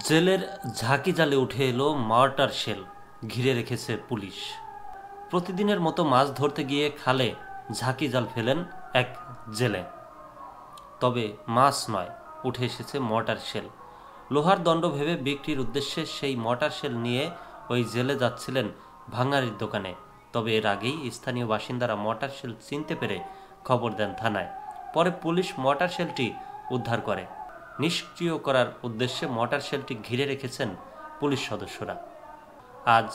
জেলের ঝাঁকি জালে উঠে এলো মর্টার শেল, ঘিরে রেখেছে পুলিশ। প্রতিদিনের মতো মাছ ধরতে গিয়ে খালে ঝাঁকি জাল ফেলেন এক জেলে। তবে মাছ নয়, উঠে এসেছে মর্টার শেল। লোহার দণ্ড ভেবে বিক্রির উদ্দেশ্যে সেই মর্টার শেল নিয়ে ওই জেলে যাচ্ছিলেন ভাঙাড়ির দোকানে। তবে এর আগেই স্থানীয় বাসিন্দারা মর্টার শেল চিনতে পেরে খবর দেন থানায়। পরে পুলিশ মর্টার শেলটি উদ্ধার করে। নিষ্ক্রিয় করার উদ্দেশ্যে মর্টার শেলটি ঘিরে রেখেছেন পুলিশ সদস্যরা। আজ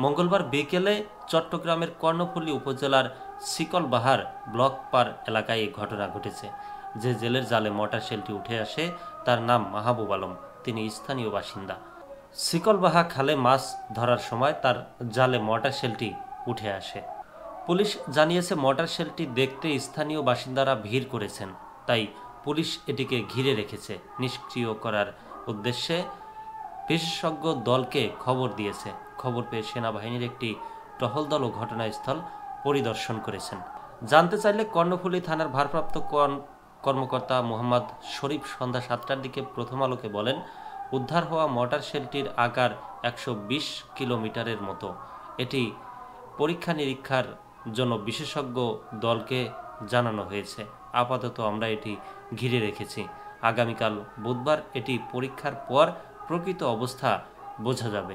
মঙ্গলবার বিকেলে চট্টগ্রামের কর্ণফুলী উপজেলার শিকলবাহার ব্লক পার এলাকায় এই ঘটনা ঘটেছে। যে জেলের জালে মর্টার শেলটি উঠে আসে তার নাম মাহবুব আলম, তিনি স্থানীয় বাসিন্দা। শিকলবাহা খালে মাছ ধরার সময় তার জালে মর্টার শেলটি উঠে আসে। পুলিশ জানিয়েছে মর্টার শেলটি দেখতে স্থানীয় বাসিন্দারা ভিড় করেছেন, তাই পুলিশ এটিকে ঘিরে রেখেছে। নিষ্ক্রিয় করার উদ্দেশ্যে বিশেষজ্ঞ দলকে খবর দিয়েছে। খবর পেয়ে সেনাবাহিনীর একটি টহল দলও ঘটনাস্থল পরিদর্শন করেছেন। জানতে চাইলে কর্ণফুলী থানার ভারপ্রাপ্ত কর্মকর্তা মোহাম্মদ শরীফ সন্ধ্যা 7টার দিকে প্রথম আলোকে বলেন, উদ্ধার হওয়া মর্টার শেলটির আকার 120 কিলোমিটারের মতো। এটি পরীক্ষা নিরীক্ষার জন্য বিশেষজ্ঞ দলকে জানানো হয়েছে। আপাতত আমরা এটি ঘিরে রেখেছি। আগামীকাল বুধবার এটি পরীক্ষার পর প্রকৃত অবস্থা বোঝা যাবে।